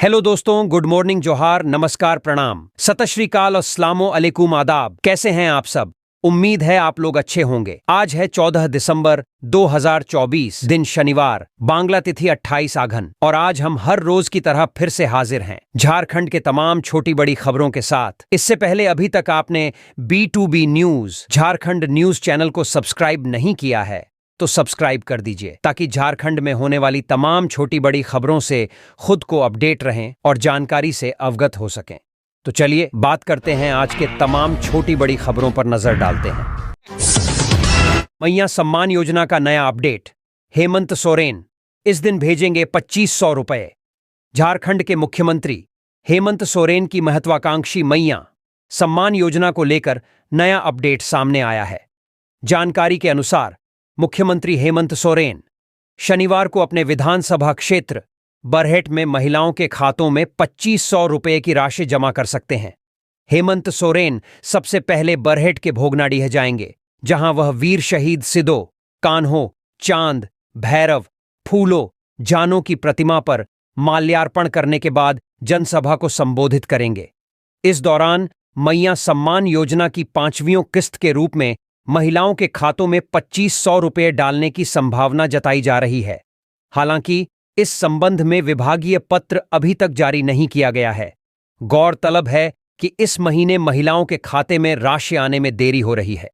Hello दोस्तों, good morning, जोहार, नमस्कार, प्रणाम, सत श्री अकाल, अस्सलामो अलैकुम, आदाब। कैसे हैं आप सब? उम्मीद है आप लोग अच्छे होंगे। आज है 14 दिसंबर 2024, दिन शनिवार, बांग्ला तिथि 28 आघन, और आज हम हर रोज की तरह फिर से हाजिर हैं झारखंड के तमाम छोटी बड़ी खबरों के साथ। इससे पहले अभी तक आपने B2B news Jharkhand news channel को सब्सक्राइब नहीं किया है तो सब्सक्राइब कर दीजिए, ताकि झारखंड में होने वाली तमाम छोटी बड़ी खबरों से खुद को अपडेट रहें और जानकारी से अवगत हो सकें। तो चलिए बात करते हैं आज के तमाम छोटी बड़ी खबरों पर नजर डालते हैं। मैया सम्मान योजना का नया अपडेट। हेमंत सोरेन इस दिन भेजेंगे 2500 रुपए। झारखंड के मुख्यमंत्री हेमंत सोरेन की महत्वाकांक्षी मैया सम्मान योजना को लेकर नया अपडेट सामने आया है। जानकारी के अनुसार मुख्यमंत्री हेमंत सोरेन शनिवार को अपने विधानसभा क्षेत्र बरहेट में महिलाओं के खातों में 2500 रुपए की राशि जमा कर सकते हैं। हेमंत सोरेन सबसे पहले बरहेट के भोगनाडीह जाएंगे, जहां वह वीर शहीद सिदो, कान्हो, चांद, भैरव, फूलो, जानों की प्रतिमा पर माल्यार्पण करने के बाद जनसभा को संबोधित करेंगे। इस दौरान मैया सम्मान योजना की 5वीं किस्त के रूप में महिलाओं के खातों में 2500 रुपए डालने की संभावना जताई जा रही है। हालांकि इस संबंध में विभागीय पत्र अभी तक जारी नहीं किया गया है। गौरतलब है कि इस महीने महिलाओं के खाते में राशि आने में देरी हो रही है।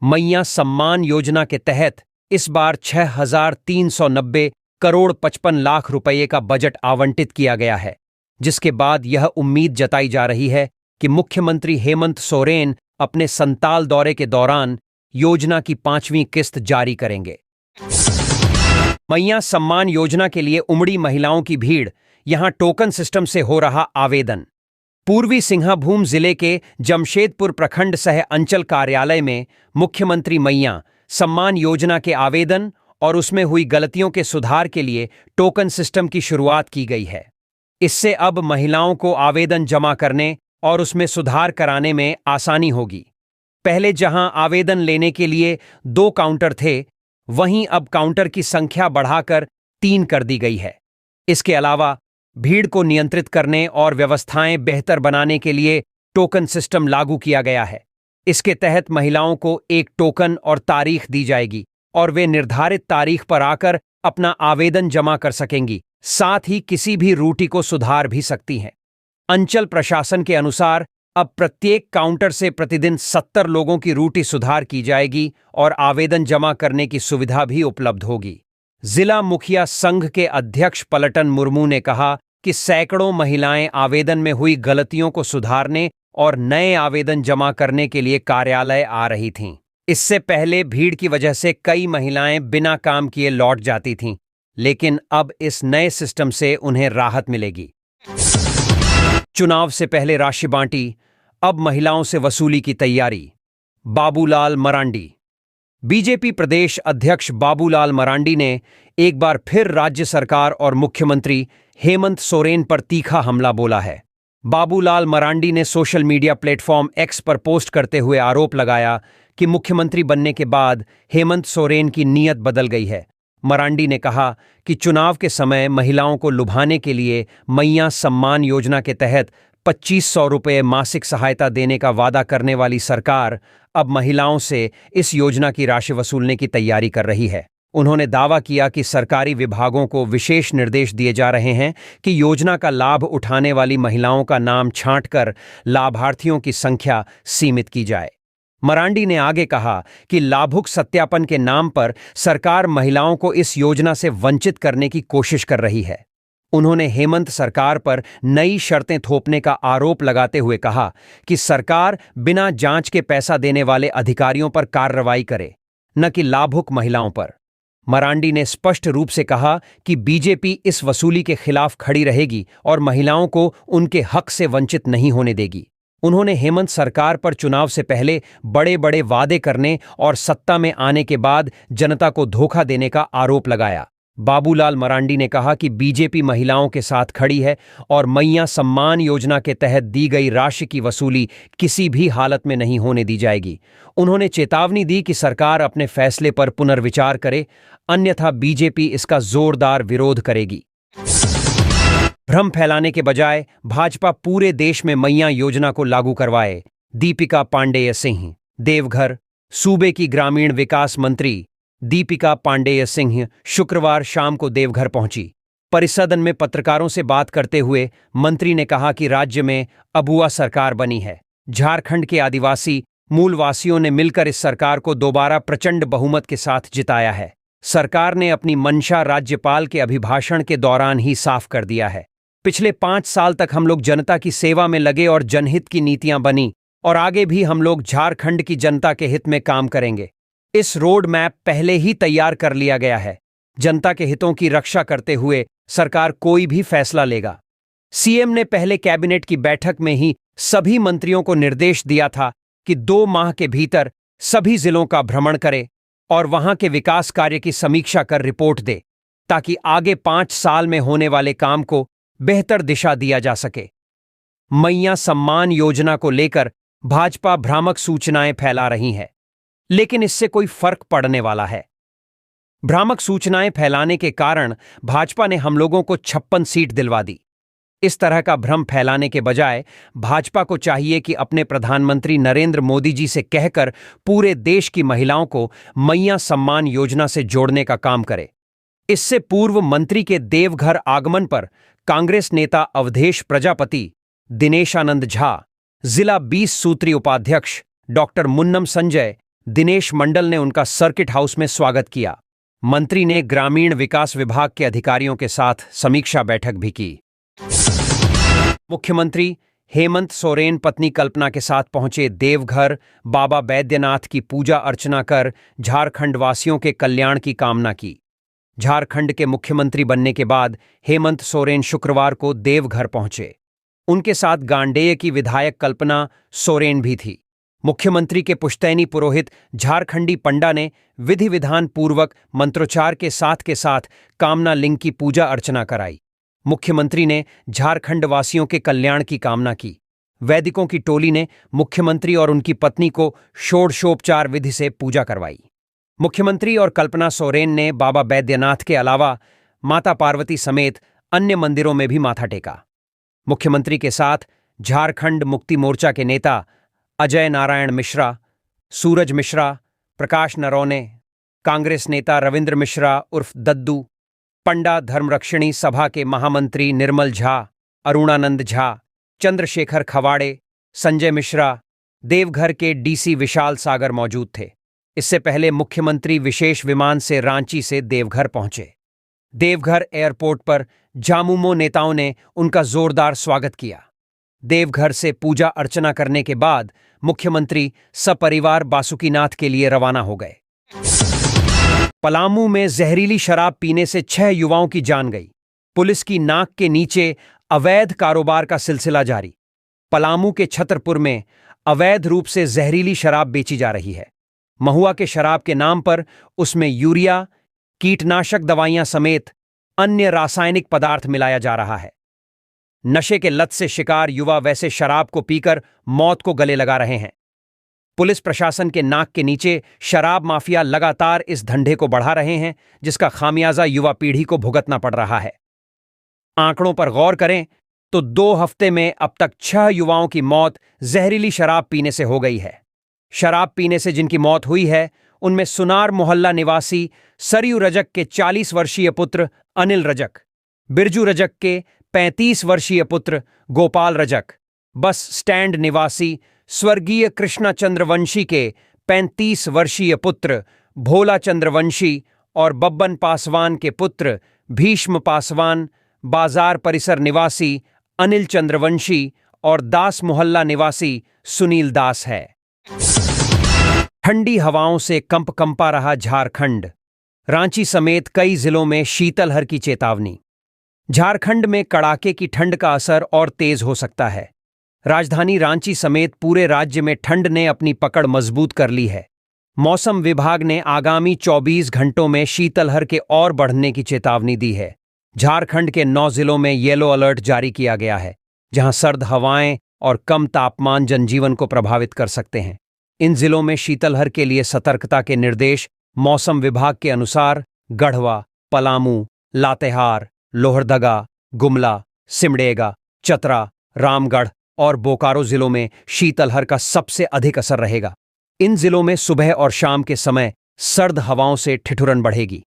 मैया सम्मान योजना के तहत इस बार 6,390 करोड़ 55 लाख रुपये का बजट आवंटित किया गया है, जिसके बाद यह उम्मीद जताई जा रही है कि मुख्यमंत्री हेमंत सोरेन अपने संताल दौरे के दौरान योजना की 5वीं किस्त जारी करेंगे। मैया सम्मान योजना के लिए उमड़ी महिलाओं की भीड़, यहां टोकन सिस्टम से हो रहा आवेदन। पूर्वी सिंहभूम जिले के जमशेदपुर प्रखंड सह अंचल कार्यालय में मुख्यमंत्री मैया सम्मान योजना के आवेदन और उसमें हुई गलतियों के सुधार के लिए टोकन सिस्टम की शुरुआत की गई है। इससे अब महिलाओं को आवेदन जमा करने और उसमें सुधार कराने में आसानी होगी। पहले जहां आवेदन लेने के लिए 2 काउंटर थे, वहीं अब काउंटर की संख्या बढ़ाकर 3 कर दी गई है। इसके अलावा भीड़ को नियंत्रित करने और व्यवस्थाएं बेहतर बनाने के लिए टोकन सिस्टम लागू किया गया है। इसके तहत महिलाओं को एक टोकन और तारीख दी जाएगी और वे निर्धारित तारीख पर आकर अपना आवेदन जमा कर सकेंगी। साथ ही किसी भी रूटी को सुधार भी सकती हैं। अंचल प्रशासन के अनुसार अब प्रत्येक काउंटर से प्रतिदिन 70 लोगों की रूटी सुधार की जाएगी और आवेदन जमा करने की सुविधा भी उपलब्ध होगी। जिला मुखिया संघ के अध्यक्ष पलटन मुर्मू ने कहा कि सैकड़ों महिलाएं आवेदन में हुई गलतियों को सुधारने और नए आवेदन जमा करने के लिए कार्यालय आ रही थीं। इससे पहले भीड़ की वजह से कई महिलाएं बिना काम किए लौट जाती थीं, लेकिन अब इस नए सिस्टम से उन्हें राहत मिलेगी। चुनाव से पहले राशि बांटी, अब महिलाओं से वसूली की तैयारी। बाबूलाल मरांडी। बीजेपी प्रदेश अध्यक्ष बाबूलाल मरांडी ने एक बार फिर राज्य सरकार और मुख्यमंत्री हेमंत सोरेन पर तीखा हमला बोला है। बाबूलाल मरांडी ने सोशल मीडिया प्लेटफॉर्म एक्स पर पोस्ट करते हुए आरोप लगाया कि मुख्यमंत्री बनने के बाद हेमंत सोरेन की नीयत बदल गई है। मरांडी ने कहा कि चुनाव के समय महिलाओं को लुभाने के लिए मैया सम्मान योजना के तहत 2500 रुपये मासिक सहायता देने का वादा करने वाली सरकार अब महिलाओं से इस योजना की राशि वसूलने की तैयारी कर रही है। उन्होंने दावा किया कि सरकारी विभागों को विशेष निर्देश दिए जा रहे हैं कि योजना का लाभ उठाने वाली महिलाओं का नाम छांटकर लाभार्थियों की संख्या सीमित की जाए। मरांडी ने आगे कहा कि लाभुक सत्यापन के नाम पर सरकार महिलाओं को इस योजना से वंचित करने की कोशिश कर रही है। उन्होंने हेमंत सरकार पर नई शर्तें थोपने का आरोप लगाते हुए कहा कि सरकार बिना जांच के पैसा देने वाले अधिकारियों पर कार्रवाई करे, न कि लाभुक महिलाओं पर। मरांडी ने स्पष्ट रूप से कहा कि बीजेपी इस वसूली के खिलाफ खड़ी रहेगी और महिलाओं को उनके हक से वंचित नहीं होने देगी। उन्होंने हेमंत सरकार पर चुनाव से पहले बड़े बड़े वादे करने और सत्ता में आने के बाद जनता को धोखा देने का आरोप लगाया। बाबूलाल मरांडी ने कहा कि बीजेपी महिलाओं के साथ खड़ी है और मैया सम्मान योजना के तहत दी गई राशि की वसूली किसी भी हालत में नहीं होने दी जाएगी। उन्होंने चेतावनी दी कि सरकार अपने फैसले पर पुनर्विचार करे, अन्यथा बीजेपी इसका जोरदार विरोध करेगी। भ्रम फैलाने के बजाय भाजपा पूरे देश में मैया योजना को लागू करवाए। दीपिका पांडेय सिंह। देवघर। सूबे की ग्रामीण विकास मंत्री दीपिका पांडेय सिंह शुक्रवार शाम को देवघर पहुंची। परिसदन में पत्रकारों से बात करते हुए मंत्री ने कहा कि राज्य में अबुआ सरकार बनी है। झारखंड के आदिवासी मूलवासियों ने मिलकर इस सरकार को दोबारा प्रचंड बहुमत के साथ जिताया है। सरकार ने अपनी मंशा राज्यपाल के अभिभाषण के दौरान ही साफ कर दिया है। पिछले 5 साल तक हम लोग जनता की सेवा में लगे और जनहित की नीतियां बनी और आगे भी हम लोग झारखंड की जनता के हित में काम करेंगे। इस रोड मैप पहले ही तैयार कर लिया गया है। जनता के हितों की रक्षा करते हुए सरकार कोई भी फैसला लेगा। सीएम ने पहले कैबिनेट की बैठक में ही सभी मंत्रियों को निर्देश दिया था कि 2 माह के भीतर सभी जिलों का भ्रमण करे और वहां के विकास कार्य की समीक्षा कर रिपोर्ट दे, ताकि आगे 5 साल में होने वाले काम को बेहतर दिशा दिया जा सके। मैया सम्मान योजना को लेकर भाजपा भ्रामक सूचनाएं फैला रही है, लेकिन इससे कोई फर्क पड़ने वाला है। भ्रामक सूचनाएं फैलाने के कारण भाजपा ने हम लोगों को 56 सीट दिलवा दी। इस तरह का भ्रम फैलाने के बजाय भाजपा को चाहिए कि अपने प्रधानमंत्री नरेंद्र मोदी जी से कहकर पूरे देश की महिलाओं को मैया सम्मान योजना से जोड़ने का काम करे। इससे पूर्व मंत्री के देवघर आगमन पर कांग्रेस नेता अवधेश प्रजापति, दिनेश आनंद झा, जिला 20 सूत्री उपाध्यक्ष डॉक्टर मुन्नम संजय, दिनेश मंडल ने उनका सर्किट हाउस में स्वागत किया। मंत्री ने ग्रामीण विकास विभाग के अधिकारियों के साथ समीक्षा बैठक भी की। मुख्यमंत्री हेमंत सोरेन पत्नी कल्पना के साथ पहुंचे देवघर। बाबा बैद्यनाथ की पूजा अर्चना कर झारखंड वासियों के कल्याण की कामना की। झारखंड के मुख्यमंत्री बनने के बाद हेमंत सोरेन शुक्रवार को देवघर पहुंचे। उनके साथ गांडेय की विधायक कल्पना सोरेन भी थी। मुख्यमंत्री के पुश्तैनी पुरोहित झारखंडी पंडा ने विधि विधान पूर्वक मंत्रोच्चार के साथ कामना लिंग की पूजा अर्चना कराई। मुख्यमंत्री ने झारखंड वासियों के कल्याण की कामना की। वैदिकों की टोली ने मुख्यमंत्री और उनकी पत्नी को षोडशोपचार विधि से पूजा करवाई। मुख्यमंत्री और कल्पना सोरेन ने बाबा बैद्यनाथ के अलावा माता पार्वती समेत अन्य मंदिरों में भी माथा टेका। मुख्यमंत्री के साथ झारखंड मुक्ति मोर्चा के नेता अजय नारायण मिश्रा, सूरज मिश्रा, प्रकाश नरौने, कांग्रेस नेता रविंद्र मिश्रा उर्फ दद्दू, पंडा धर्मरक्षिणी सभा के महामंत्री निर्मल झा, अरुणानंद झा, चंद्रशेखर खवाड़े, संजय मिश्रा, देवघर के डीसी विशाल सागर मौजूद थे। इससे पहले मुख्यमंत्री विशेष विमान से रांची से देवघर पहुंचे। देवघर एयरपोर्ट पर झामुमो नेताओं ने उनका जोरदार स्वागत किया। देवघर से पूजा अर्चना करने के बाद मुख्यमंत्री सपरिवार बासुकीनाथ के लिए रवाना हो गए। पलामू में जहरीली शराब पीने से 6 युवाओं की जान गई। पुलिस की नाक के नीचे अवैध कारोबार का सिलसिला जारी। पलामू के छतरपुर में अवैध रूप से जहरीली शराब बेची जा रही है। महुआ के शराब के नाम पर उसमें यूरिया, कीटनाशक दवाइयां समेत अन्य रासायनिक पदार्थ मिलाया जा रहा है। नशे के लत से शिकार युवा वैसे शराब को पीकर मौत को गले लगा रहे हैं। पुलिस प्रशासन के नाक के नीचे शराब माफिया लगातार इस धंधे को बढ़ा रहे हैं, जिसका खामियाजा युवा पीढ़ी को भुगतना पड़ रहा है। आंकड़ों पर गौर करें तो 2 हफ्ते में अब तक 6 युवाओं की मौत जहरीली शराब पीने से हो गई है। शराब पीने से जिनकी मौत हुई है उनमें सुनार मोहल्ला निवासी सरयू रजक के 40 वर्षीय पुत्र अनिल रजक, बिरजू रजक के 35 वर्षीय पुत्र गोपाल रजक, बस स्टैंड निवासी स्वर्गीय कृष्णा चंद्रवंशी के 35 वर्षीय पुत्र भोला चंद्रवंशी और बब्बन पासवान के पुत्र भीष्म पासवान, बाजार परिसर निवासी अनिल चंद्रवंशी और दास मोहल्ला निवासी सुनील दास है। ठंडी हवाओं से कंपा रहा झारखंड। रांची समेत कई जिलों में शीतलहर की चेतावनी। झारखंड में कड़ाके की ठंड का असर और तेज हो सकता है। राजधानी रांची समेत पूरे राज्य में ठंड ने अपनी पकड़ मजबूत कर ली है। मौसम विभाग ने आगामी 24 घंटों में शीतलहर के और बढ़ने की चेतावनी दी है। झारखंड के 9 जिलों में येलो अलर्ट जारी किया गया है, जहां सर्द हवाएं और कम तापमान जनजीवन को प्रभावित कर सकते हैं। इन जिलों में शीतलहर के लिए सतर्कता के निर्देश मौसम विभाग के अनुसार गढ़वा, पलामू, लातेहार, लोहरदगा, गुमला, सिमडेगा, चतरा, रामगढ़ और बोकारो जिलों में शीतलहर का सबसे अधिक असर रहेगा। इन जिलों में सुबह और शाम के समय सर्द हवाओं से ठिठुरन बढ़ेगी।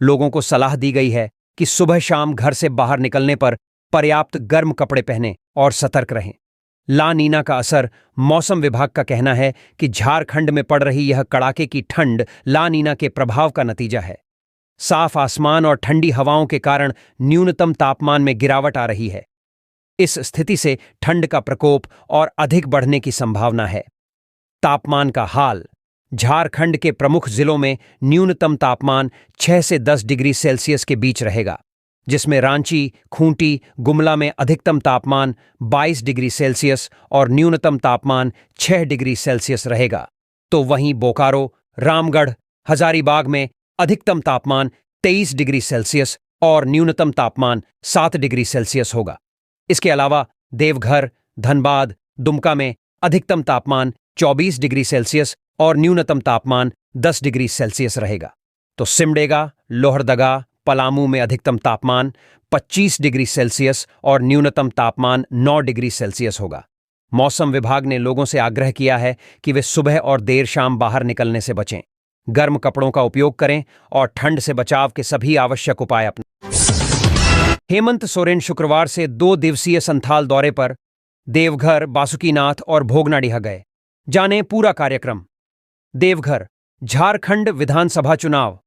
लोगों को सलाह दी गई है कि सुबह शाम घर से बाहर निकलने पर पर्याप्त गर्म कपड़े पहनें और सतर्क रहें। ला नीना का असर, मौसम विभाग का कहना है कि झारखंड में पड़ रही यह कड़ाके की ठंड ला नीना के प्रभाव का नतीजा है। साफ आसमान और ठंडी हवाओं के कारण न्यूनतम तापमान में गिरावट आ रही है। इस स्थिति से ठंड का प्रकोप और अधिक बढ़ने की संभावना है। तापमान का हाल, झारखंड के प्रमुख जिलों में न्यूनतम तापमान 6 से 10 डिग्री सेल्सियस के बीच रहेगा, जिसमें रांची, खूंटी, गुमला में अधिकतम तापमान 22 डिग्री सेल्सियस और न्यूनतम तापमान 6 डिग्री सेल्सियस रहेगा। तो वहीं बोकारो, रामगढ़, हजारीबाग में अधिकतम तापमान 23 डिग्री सेल्सियस और न्यूनतम तापमान 7 डिग्री सेल्सियस होगा। इसके अलावा देवघर, धनबाद, दुमका में अधिकतम तापमान 24 डिग्री सेल्सियस और न्यूनतम तापमान 10 डिग्री सेल्सियस रहेगा। तो सिमडेगा, लोहरदगा, पलामू में अधिकतम तापमान 25 डिग्री सेल्सियस और न्यूनतम तापमान 9 डिग्री सेल्सियस होगा। मौसम विभाग ने लोगों से आग्रह किया है कि वे सुबह और देर शाम बाहर निकलने से बचें, गर्म कपड़ों का उपयोग करें और ठंड से बचाव के सभी आवश्यक उपाय अपनाएं। हेमंत सोरेन शुक्रवार से 2 दिवसीय संथाल दौरे पर देवघर, बासुकीनाथ और भोगनाडीहा गए। जानें पूरा कार्यक्रम। देवघर, झारखंड विधानसभा चुनाव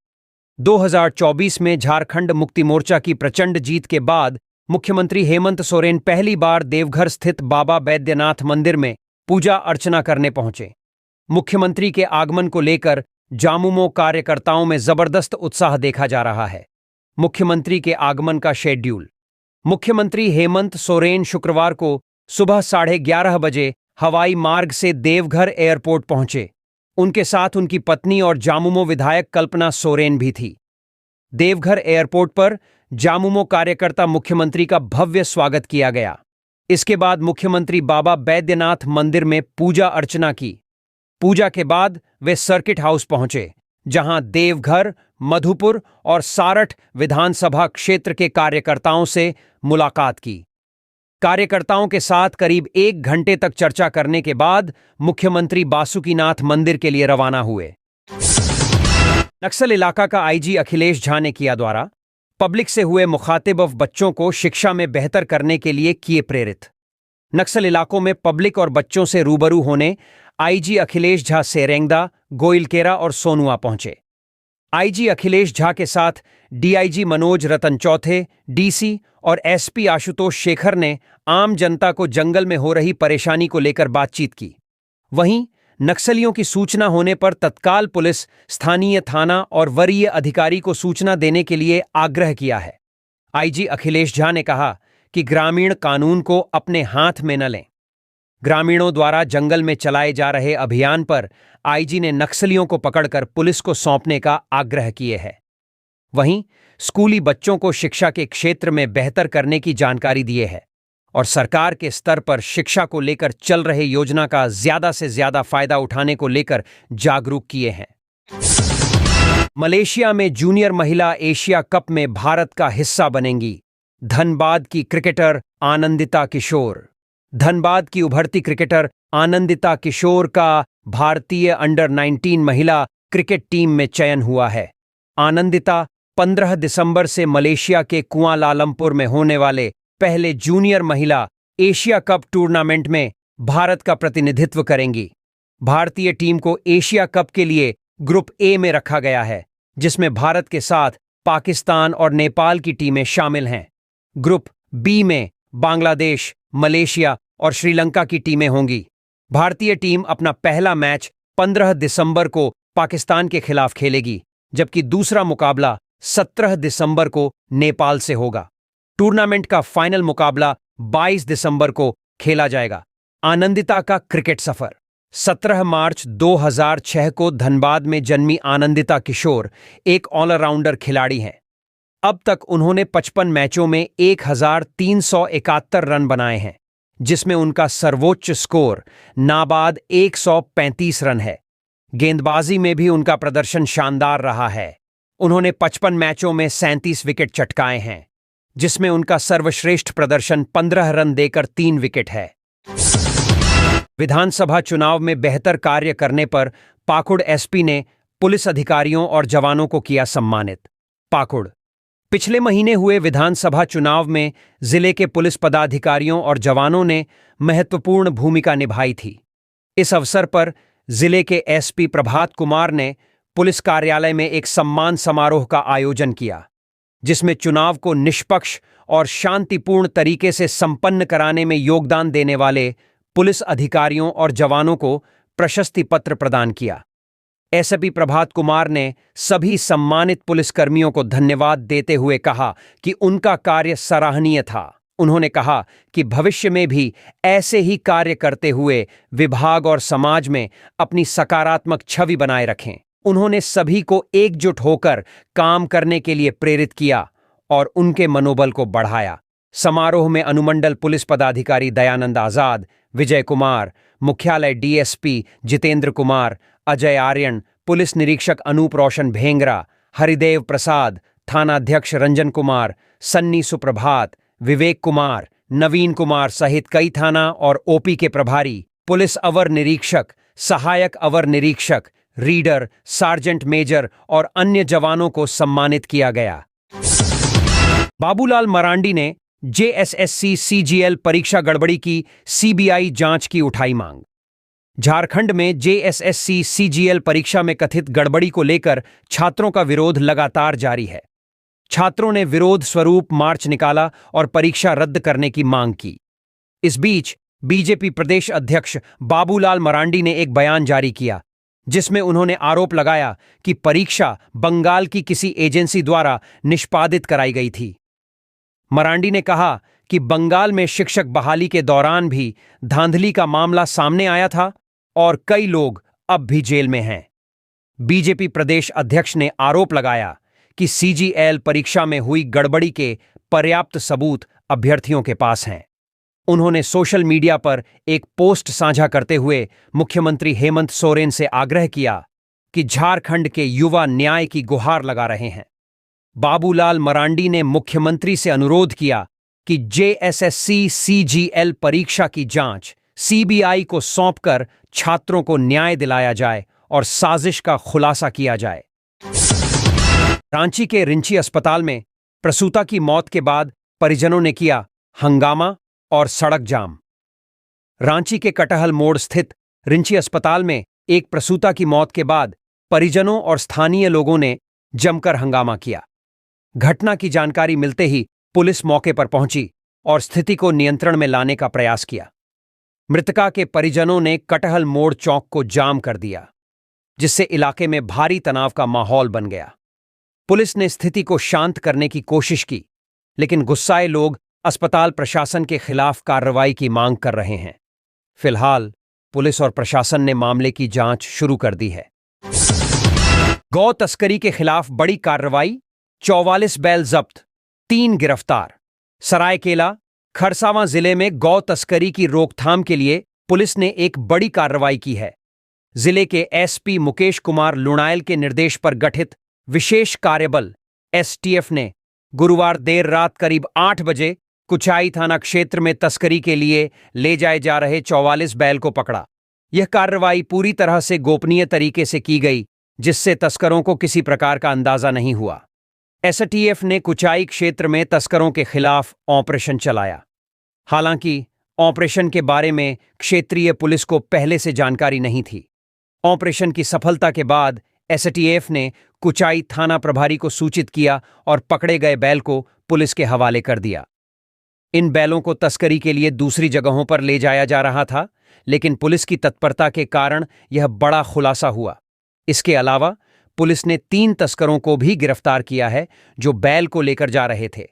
2024 में झारखंड मुक्ति मोर्चा की प्रचंड जीत के बाद मुख्यमंत्री हेमंत सोरेन पहली बार देवघर स्थित बाबा बैद्यनाथ मंदिर में पूजा अर्चना करने पहुंचे। मुख्यमंत्री के आगमन को लेकर जामुमो कार्यकर्ताओं में जबरदस्त उत्साह देखा जा रहा है। मुख्यमंत्री के आगमन का शेड्यूल। मुख्यमंत्री हेमंत सोरेन शुक्रवार को सुबह 11:30 बजे हवाई मार्ग से देवघर एयरपोर्ट पहुंचे। उनके साथ उनकी पत्नी और जामुमो विधायक कल्पना सोरेन भी थी। देवघर एयरपोर्ट पर जामुमो कार्यकर्ता मुख्यमंत्री का भव्य स्वागत किया गया। इसके बाद मुख्यमंत्री बाबा बैद्यनाथ मंदिर में पूजा अर्चना की। पूजा के बाद वे सर्किट हाउस पहुंचे, जहां देवघर, मधुपुर और सारठ विधानसभा क्षेत्र के कार्यकर्ताओं से मुलाकात की। कार्यकर्ताओं के साथ करीब 1 घंटे तक चर्चा करने के बाद मुख्यमंत्री बासुकीनाथ मंदिर के लिए रवाना हुए। नक्सल इलाका का आईजी अखिलेश झा ने किया द्वारा पब्लिक से हुए मुखातिब ऑफ बच्चों को शिक्षा में बेहतर करने के लिए किए प्रेरित। नक्सल इलाकों में पब्लिक और बच्चों से रूबरू होने आईजी अखिलेश झा सेरेंगदा, गोइलकेरा और सोनुआ पहुंचे। आईजी अखिलेश झा के साथ डीआईजी मनोज रतन चौथे, डीसी और एसपी आशुतोष शेखर ने आम जनता को जंगल में हो रही परेशानी को लेकर बातचीत की। वहीं नक्सलियों की सूचना होने पर तत्काल पुलिस, स्थानीय थाना और वरीय अधिकारी को सूचना देने के लिए आग्रह किया है। आईजी अखिलेश झा ने कहा कि ग्रामीण कानून को अपने हाथ में न लें। ग्रामीणों द्वारा जंगल में चलाए जा रहे अभियान पर आईजी ने नक्सलियों को पकड़कर पुलिस को सौंपने का आग्रह किए है। वहीं स्कूली बच्चों को शिक्षा के क्षेत्र में बेहतर करने की जानकारी दिए है और सरकार के स्तर पर शिक्षा को लेकर चल रहे योजना का ज्यादा से ज्यादा फायदा उठाने को लेकर जागरूक किए हैं। मलेशिया में जूनियर महिला एशिया कप में भारत का हिस्सा बनेंगी धनबाद की क्रिकेटर आनंदिता किशोर। धनबाद की उभरती क्रिकेटर आनंदिता किशोर का भारतीय अंडर 19 महिला क्रिकेट टीम में चयन हुआ है। आनंदिता 15 दिसंबर से मलेशिया के कुआलालंपुर में होने वाले पहले जूनियर महिला एशिया कप टूर्नामेंट में भारत का प्रतिनिधित्व करेंगी। भारतीय टीम को एशिया कप के लिए ग्रुप ए में रखा गया है, जिसमें भारत के साथ पाकिस्तान और नेपाल की टीमें शामिल हैं। ग्रुप बी में बांग्लादेश, मलेशिया और श्रीलंका की टीमें होंगी। भारतीय टीम अपना पहला मैच 15 दिसंबर को पाकिस्तान के खिलाफ खेलेगी, जबकि दूसरा मुकाबला 17 दिसंबर को नेपाल से होगा। टूर्नामेंट का फाइनल मुकाबला 22 दिसंबर को खेला जाएगा। आनंदिता का क्रिकेट सफर। 17 मार्च 2006 को धनबाद में जन्मी आनंदिता किशोर एक ऑलराउंडर खिलाड़ी हैं। अब तक उन्होंने 55 मैचों में 1371 रन बनाए हैं, जिसमें उनका सर्वोच्च स्कोर नाबाद 135 रन है। गेंदबाजी में भी उनका प्रदर्शन शानदार रहा है। उन्होंने 55 मैचों में 37 विकेट चटकाए हैं। जिसमें उनका सर्वश्रेष्ठ प्रदर्शन 15 रन देकर 3 विकेट है। विधानसभा चुनाव में बेहतर कार्य करने पर पाकुड़ एसपी ने पुलिस अधिकारियों और जवानों को किया सम्मानित। पाकुड़। पिछले महीने हुए विधानसभा चुनाव में जिले के पुलिस पदाधिकारियों और जवानों ने महत्वपूर्ण भूमिका निभाई थी। इस अवसर पर जिले के एसपी प्रभात कुमार ने पुलिस कार्यालय में एक सम्मान समारोह का आयोजन किया, जिसमें चुनाव को निष्पक्ष और शांतिपूर्ण तरीके से संपन्न कराने में योगदान देने वाले पुलिस अधिकारियों और जवानों को प्रशस्ति पत्र प्रदान किया। एसपी प्रभात कुमार ने सभी सम्मानित पुलिसकर्मियों को धन्यवाद देते हुए कहा कि उनका कार्य सराहनीय था। उन्होंने कहा कि भविष्य में भी ऐसे ही कार्य करते हुए विभाग और समाज में अपनी सकारात्मक छवि बनाए रखें। उन्होंने सभी को एकजुट होकर काम करने के लिए प्रेरित किया और उनके मनोबल को बढ़ाया। समारोह में अनुमंडल पुलिस पदाधिकारी दयानंद आजाद, विजय कुमार, मुख्यालय डीएसपी जितेंद्र कुमार, अजय आर्यन, पुलिस निरीक्षक अनूप रोशन भेंगरा, हरिदेव प्रसाद, थानाध्यक्ष रंजन कुमार, सन्नी सुप्रभात, विवेक कुमार, नवीन कुमार सहित कई थाना और ओपी के प्रभारी, पुलिस अवर निरीक्षक, सहायक अवर निरीक्षक, रीडर, सार्जेंट मेजर और अन्य जवानों को सम्मानित किया गया। बाबूलाल मरांडी ने जेएसएससी सीजीएल परीक्षा गड़बड़ी की सीबीआई जांच की उठाई मांग। झारखंड में जेएसएससी सीजीएल परीक्षा में कथित गड़बड़ी को लेकर छात्रों का विरोध लगातार जारी है। छात्रों ने विरोध स्वरूप मार्च निकाला और परीक्षा रद्द करने की मांग की। इस बीच बीजेपी प्रदेश अध्यक्ष बाबूलाल मरांडी ने एक बयान जारी किया, जिसमें उन्होंने आरोप लगाया कि परीक्षा बंगाल की किसी एजेंसी द्वारा निष्पादित कराई गई थी। मरांडी ने कहा कि बंगाल में शिक्षक बहाली के दौरान भी धांधली का मामला सामने आया था और कई लोग अब भी जेल में हैं। बीजेपी प्रदेश अध्यक्ष ने आरोप लगाया कि सीजीएल परीक्षा में हुई गड़बड़ी के पर्याप्त सबूत अभ्यर्थियों के पास हैं। उन्होंने सोशल मीडिया पर एक पोस्ट साझा करते हुए मुख्यमंत्री हेमंत सोरेन से आग्रह किया कि झारखंड के युवा न्याय की गुहार लगा रहे हैं। बाबूलाल मरांडी ने मुख्यमंत्री से अनुरोध किया कि जेएसएससी सीजीएल परीक्षा की जांच सीबीआई को सौंपकर छात्रों को न्याय दिलाया जाए और साजिश का खुलासा किया जाए। रांची के रिंची अस्पताल में प्रसूता की मौत के बाद परिजनों ने किया हंगामा और सड़क जाम। रांची के कटहल मोड़ स्थित रिंची अस्पताल में एक प्रसूता की मौत के बाद परिजनों और स्थानीय लोगों ने जमकर हंगामा किया। घटना की जानकारी मिलते ही पुलिस मौके पर पहुंची और स्थिति को नियंत्रण में लाने का प्रयास किया। मृतका के परिजनों ने कटहल मोड़ चौक को जाम कर दिया, जिससे इलाके में भारी तनाव का माहौल बन गया। पुलिस ने स्थिति को शांत करने की कोशिश की, लेकिन गुस्साए लोग अस्पताल प्रशासन के खिलाफ कार्रवाई की मांग कर रहे हैं। फिलहाल पुलिस और प्रशासन ने मामले की जांच शुरू कर दी है। गौ तस्करी के खिलाफ बड़ी कार्रवाई, 44 बैल जब्त, 3 गिरफ्तार। सरायकेला खरसावां जिले में गौ तस्करी की रोकथाम के लिए पुलिस ने एक बड़ी कार्रवाई की है। जिले के एसपी मुकेश कुमार लुणायल के निर्देश पर गठित विशेष कार्यबल एसटीएफ ने गुरुवार देर रात करीब 8 बजे कुचाई थाना क्षेत्र में तस्करी के लिए ले जाए जा रहे 44 बैल को पकड़ा। यह कार्रवाई पूरी तरह से गोपनीय तरीके से की गई, जिससे तस्करों को किसी प्रकार का अंदाजा नहीं हुआ। एसटीएफ ने कुचाई क्षेत्र में तस्करों के खिलाफ ऑपरेशन चलाया। हालांकि ऑपरेशन के बारे में क्षेत्रीय पुलिस को पहले से जानकारी नहीं थी। ऑपरेशन की सफलता के बाद एसटीएफ ने कुचाई थाना प्रभारी को सूचित किया और पकड़े गए बैल को पुलिस के हवाले कर दिया। इन बैलों को तस्करी के लिए दूसरी जगहों पर ले जाया जा रहा था, लेकिन पुलिस की तत्परता के कारण यह बड़ा खुलासा हुआ। इसके अलावा पुलिस ने 3 तस्करों को भी गिरफ्तार किया है, जो बैल को लेकर जा रहे थे।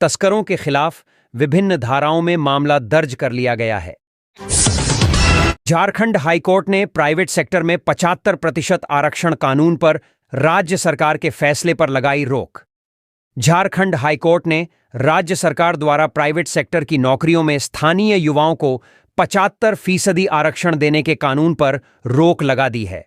तस्करों के खिलाफ विभिन्न धाराओं में मामला दर्ज कर लिया गया है। झारखंड हाईकोर्ट ने प्राइवेट सेक्टर में 75% आरक्षण कानून पर राज्य सरकार के फैसले पर लगाई रोक। झारखंड हाईकोर्ट ने राज्य सरकार द्वारा प्राइवेट सेक्टर की नौकरियों में स्थानीय युवाओं को 75% आरक्षण देने के कानून पर रोक लगा दी है।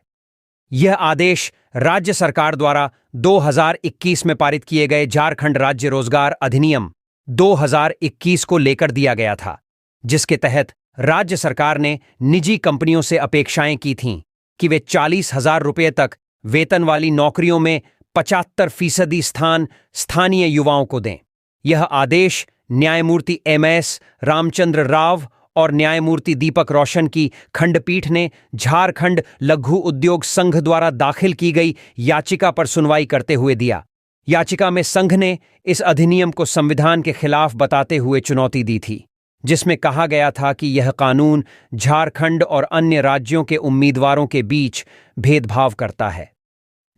यह आदेश राज्य सरकार द्वारा 2021 में पारित किए गए झारखंड राज्य रोजगार अधिनियम 2021 को लेकर दिया गया था, जिसके तहत राज्य सरकार ने निजी कंपनियों से अपेक्षाएं की थीं कि वे 40,000 रुपये तक वेतन वाली नौकरियों में 75% स्थान स्थानीय युवाओं को दें। यह आदेश न्यायमूर्ति MS रामचंद्र राव और न्यायमूर्ति दीपक रोशन की खंडपीठ ने झारखंड लघु उद्योग संघ द्वारा दाखिल की गई याचिका पर सुनवाई करते हुए दिया। याचिका में संघ ने इस अधिनियम को संविधान के खिलाफ बताते हुए चुनौती दी थी, जिसमें कहा गया था कि यह कानून झारखंड और अन्य राज्यों के उम्मीदवारों के बीच भेदभाव करता है।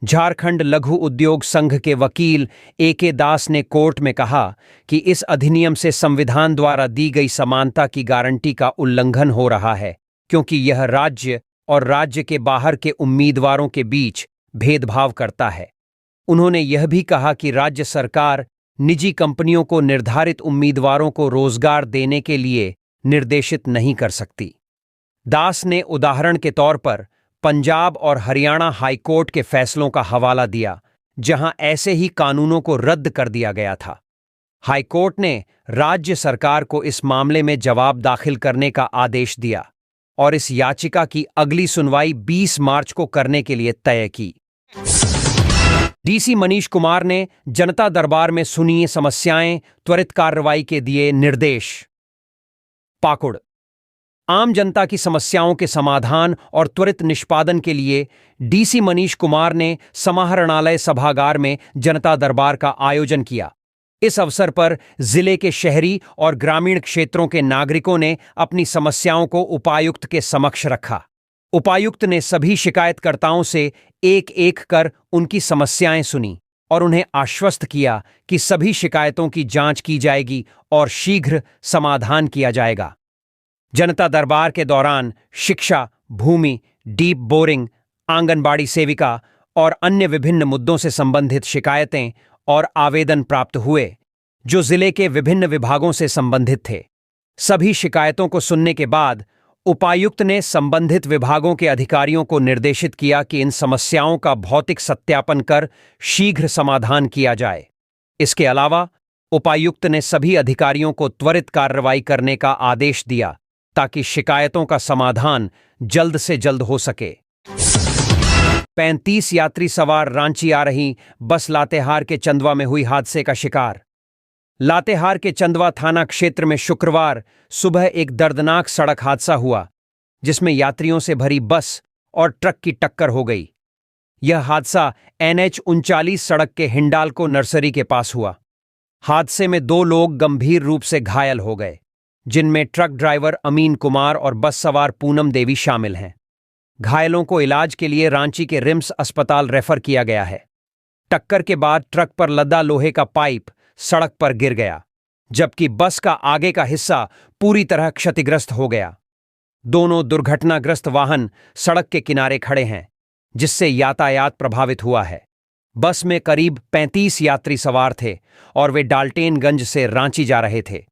झारखंड लघु उद्योग संघ के वकील AK दास ने कोर्ट में कहा कि इस अधिनियम से संविधान द्वारा दी गई समानता की गारंटी का उल्लंघन हो रहा है, क्योंकि यह राज्य और राज्य के बाहर के उम्मीदवारों के बीच भेदभाव करता है। उन्होंने यह भी कहा कि राज्य सरकार निजी कंपनियों को निर्धारित उम्मीदवारों को रोजगार देने के लिए निर्देशित नहीं कर सकती। दास ने उदाहरण के तौर पर पंजाब और हरियाणा हाईकोर्ट के फैसलों का हवाला दिया, जहां ऐसे ही कानूनों को रद्द कर दिया गया था। हाईकोर्ट ने राज्य सरकार को इस मामले में जवाब दाखिल करने का आदेश दिया और इस याचिका की अगली सुनवाई 20 मार्च को करने के लिए तय की। DC मनीष कुमार ने जनता दरबार में सुनी समस्याएं, त्वरित कार्रवाई के दिए निर्देश। पाकुड़, आम जनता की समस्याओं के समाधान और त्वरित निष्पादन के लिए DC मनीष कुमार ने समाहरणालय सभागार में जनता दरबार का आयोजन किया। इस अवसर पर जिले के शहरी और ग्रामीण क्षेत्रों के नागरिकों ने अपनी समस्याओं को उपायुक्त के समक्ष रखा। उपायुक्त ने सभी शिकायतकर्ताओं से एक एक कर उनकी समस्याएं सुनी और उन्हें आश्वस्त किया कि सभी शिकायतों की जांच की जाएगी और शीघ्र समाधान किया जाएगा। जनता दरबार के दौरान शिक्षा, भूमि, डीप बोरिंग, आंगनबाड़ी सेविका और अन्य विभिन्न मुद्दों से संबंधित शिकायतें और आवेदन प्राप्त हुए, जो जिले के विभिन्न विभागों से संबंधित थे। सभी शिकायतों को सुनने के बाद उपायुक्त ने संबंधित विभागों के अधिकारियों को निर्देशित किया कि इन समस्याओं का भौतिक सत्यापन कर शीघ्र समाधान किया जाए। इसके अलावा उपायुक्त ने सभी अधिकारियों को त्वरित कार्रवाई करने का आदेश दिया ताकि शिकायतों का समाधान जल्द से जल्द हो सके। 35 यात्री सवार रांची आ रही बस लातेहार के चंदवा में हुई हादसे का शिकार। लातेहार के चंदवा थाना क्षेत्र में शुक्रवार सुबह एक दर्दनाक सड़क हादसा हुआ, जिसमें यात्रियों से भरी बस और ट्रक की टक्कर हो गई। यह हादसा NH 39 सड़क के हिंडाल्को नर्सरी के पास हुआ। हादसे में 2 लोग गंभीर रूप से घायल हो गए, जिनमें ट्रक ड्राइवर अमीन कुमार और बस सवार पूनम देवी शामिल हैं। घायलों को इलाज के लिए रांची के रिम्स अस्पताल रेफर किया गया है। टक्कर के बाद ट्रक पर लदा लोहे का पाइप सड़क पर गिर गया, जबकि बस का आगे का हिस्सा पूरी तरह क्षतिग्रस्त हो गया। दोनों दुर्घटनाग्रस्त वाहन सड़क के किनारे खड़े हैं, जिससे यातायात प्रभावित हुआ है। बस में करीब 35 यात्री सवार थे और वे डाल्टेनगंज से रांची जा रहे थे।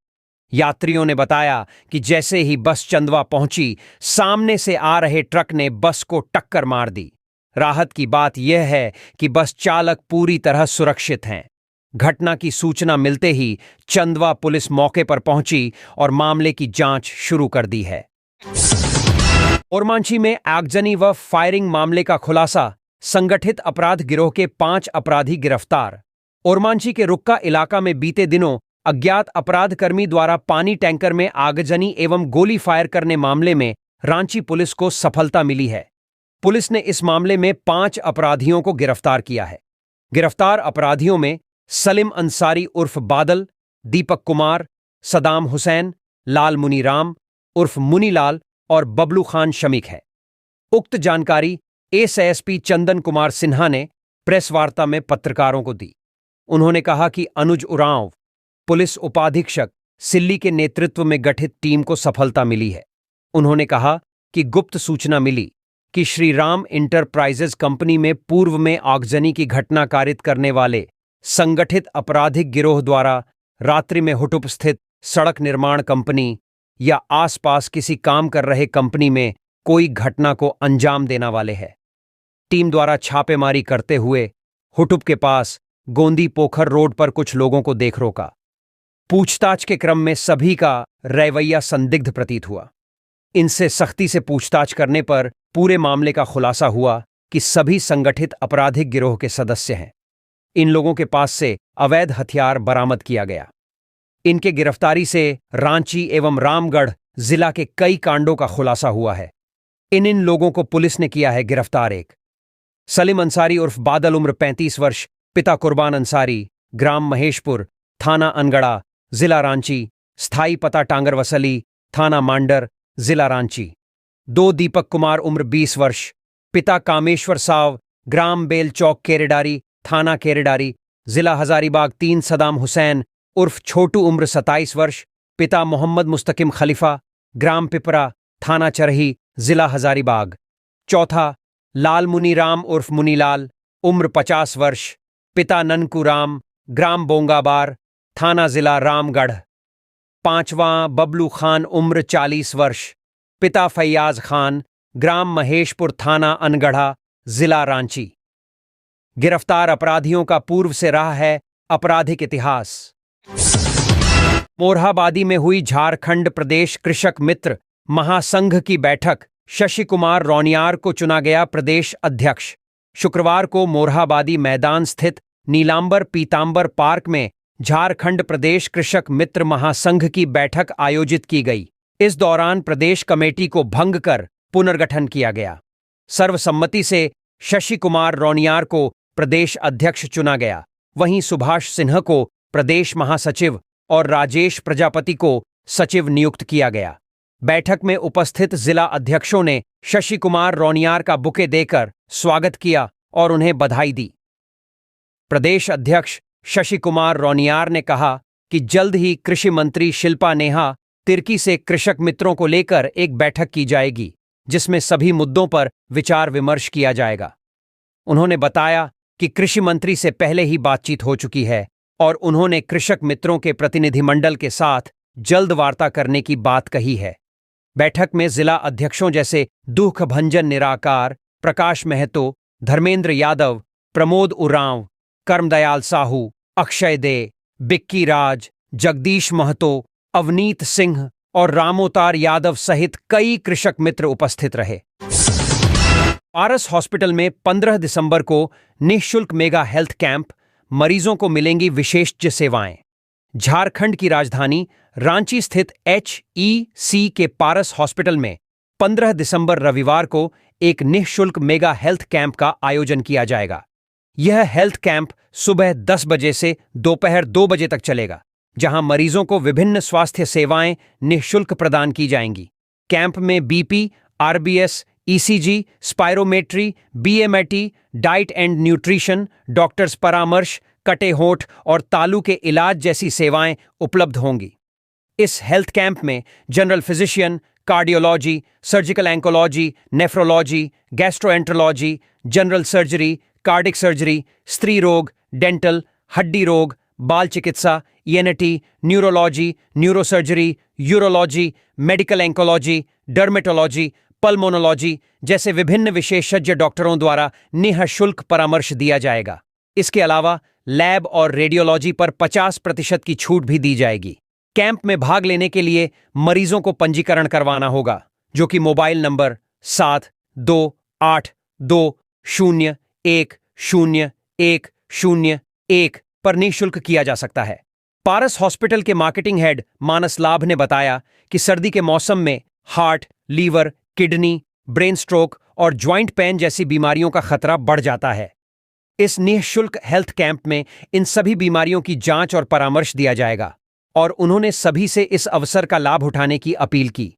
यात्रियों ने बताया कि जैसे ही बस चंदवा पहुंची, सामने से आ रहे ट्रक ने बस को टक्कर मार दी। राहत की बात यह है कि बस चालक पूरी तरह सुरक्षित हैं। घटना की सूचना मिलते ही चंदवा पुलिस मौके पर पहुंची और मामले की जांच शुरू कर दी है। ओरमांझी में आगजनी व फायरिंग मामले का खुलासा, संगठित अपराध गिरोह के 5 अपराधी गिरफ्तार। ओरमांझी के रुक्का इलाका में बीते दिनों अज्ञात अपराधकर्मी द्वारा पानी टैंकर में आगजनी एवं गोली फायर करने मामले में रांची पुलिस को सफलता मिली है। पुलिस ने इस मामले में 5 अपराधियों को गिरफ्तार किया है। गिरफ्तार अपराधियों में सलीम अंसारी उर्फ बादल, दीपक कुमार, सदाम हुसैन, लाल मुनीराम उर्फ मुनीलाल और बबलू खान शमीक है। उक्त जानकारी SISP चंदन कुमार सिन्हा ने प्रेस वार्ता में पत्रकारों को दी। उन्होंने कहा कि अनुज उरांव, पुलिस उपाधीक्षक सिल्ली के नेतृत्व में गठित टीम को सफलता मिली है। उन्होंने कहा कि गुप्त सूचना मिली कि श्री राम इंटरप्राइजेज कंपनी में पूर्व में आगजनी की घटना कारित करने वाले संगठित आपराधिक गिरोह द्वारा रात्रि में हुटुप स्थित सड़क निर्माण कंपनी या आसपास किसी काम कर रहे कंपनी में कोई घटना को अंजाम देना वाले हैं। टीम द्वारा छापेमारी करते हुए हुटुप के पास गोंदी पोखर रोड पर कुछ लोगों को देख रोका। पूछताछ के क्रम में सभी का रवैया संदिग्ध प्रतीत हुआ। इनसे सख्ती से पूछताछ करने पर पूरे मामले का खुलासा हुआ कि सभी संगठित आपराधिक गिरोह के सदस्य हैं। इन लोगों के पास से अवैध हथियार बरामद किया गया। इनके गिरफ्तारी से रांची एवं रामगढ़ जिला के कई कांडों का खुलासा हुआ है। इन लोगों को पुलिस ने किया है गिरफ्तार। एक सलीम अंसारी उर्फ बादल, उम्र 35 वर्ष, पिता कुर्बान अंसारी, ग्राम महेशपुर, थाना अनगढ़ा, जिला रांची, स्थायी पता टांगरवसली, थाना मांडर, जिला रांची। 2 दीपक कुमार, उम्र 20 वर्ष, पिता कामेश्वर साव, ग्राम बेल चौक केरेडारी, थाना केरेडारी, जिला हजारीबाग। 3 सदाम हुसैन उर्फ छोटू, उम्र 27 वर्ष, पिता मोहम्मद मुस्तकिम खलीफा, ग्राम पिपरा, थाना चरही, जिला हजारीबाग। 4 लाल मुनीराम उर्फ मुनीलाल, उम्र 50 वर्ष, पिता ननकू राम, ग्राम बोंगाबार, थाना जिला रामगढ़। 5वां बबलू खान, उम्र 40 वर्ष, पिता फैयाज खान, ग्राम महेशपुर, थाना अनगढ़ा, जिला रांची। गिरफ्तार अपराधियों का पूर्व से रहा है आपराधिक इतिहास। मोरहाबादी में हुई झारखंड प्रदेश कृषक मित्र महासंघ की बैठक। शशि कुमार रौनियार को चुना गया प्रदेश अध्यक्ष। शुक्रवार को मोरहाबादी मैदान स्थित नीलांबर पीतांबर पार्क में झारखंड प्रदेश कृषक मित्र महासंघ की बैठक आयोजित की गई। इस दौरान प्रदेश कमेटी को भंग कर पुनर्गठन किया गया। सर्वसम्मति से शशि कुमार रौनियार को प्रदेश अध्यक्ष चुना गया। वहीं सुभाष सिन्हा को प्रदेश महासचिव और राजेश प्रजापति को सचिव नियुक्त किया गया। बैठक में उपस्थित जिला अध्यक्षों ने शशि कुमार रौनियार का बुके देकर स्वागत किया और उन्हें बधाई दी। प्रदेश अध्यक्ष शशि कुमार रौनियार ने कहा कि जल्द ही कृषि मंत्री शिल्पा नेहा तिर्की से कृषक मित्रों को लेकर एक बैठक की जाएगी, जिसमें सभी मुद्दों पर विचार विमर्श किया जाएगा। उन्होंने बताया कि कृषि मंत्री से पहले ही बातचीत हो चुकी है और उन्होंने कृषक मित्रों के प्रतिनिधिमंडल के साथ जल्द वार्ता करने की बात कही है। बैठक में जिला अध्यक्षों जैसे दुख भंजन निराकार, प्रकाश महतो, धर्मेंद्र यादव, प्रमोद उरांव, कर्मदयाल साहू, अक्षय दे, बिक्की राज, जगदीश महतो, अवनीत सिंह और रामोतार यादव सहित कई कृषक मित्र उपस्थित रहे। पारस हॉस्पिटल में 15 दिसंबर को निःशुल्क मेगा हेल्थ कैंप। मरीजों को मिलेंगी विशेषज्ञ सेवाएं। झारखंड की राजधानी रांची स्थित HEC के पारस हॉस्पिटल में 15 दिसंबर रविवार को एक निःशुल्क मेगा हेल्थ कैंप का आयोजन किया जाएगा। यह हेल्थ कैंप सुबह 10 बजे से दोपहर 2 बजे तक चलेगा, जहां मरीजों को विभिन्न स्वास्थ्य सेवाएं निःशुल्क प्रदान की जाएंगी। कैंप में BP, RBS, ECG, spirometry, BMT, diet and nutrition, doctors परामर्श, कटे होंठ और तालू के इलाज जैसी सेवाएं उपलब्ध होंगी। इस हेल्थ कैंप में general physician, cardiology, surgical oncology, nephrology, gastroenterology, general surgery, cardiac surgery, स्त्री रोग, डेंटल, हड्डी रोग, बाल चिकित्सा, ENT, neurology, neurosurgery, urology, medical oncology, dermatology, pulmonology जैसे विभिन्न विशेषज्ञ डॉक्टरों द्वारा निःशुल्क परामर्श दिया जाएगा। इसके अलावा लैब और रेडियोलॉजी पर 50% की छूट भी दी जाएगी। कैंप में भाग लेने के लिए मरीजों को पंजीकरण करवाना होगा, जो कि मोबाइल नंबर 7282010101 पर निःशुल्क किया जा सकता है। पारस हॉस्पिटल के मार्केटिंग हेड मानस लाभ ने बताया कि सर्दी के मौसम में heart, liver, kidney, brain stroke और ज्वाइंट पेन जैसी बीमारियों का खतरा बढ़ जाता है। इस निःशुल्क हेल्थ कैंप में इन सभी बीमारियों की जांच और परामर्श दिया जाएगा और उन्होंने सभी से इस अवसर का लाभ उठाने की अपील की।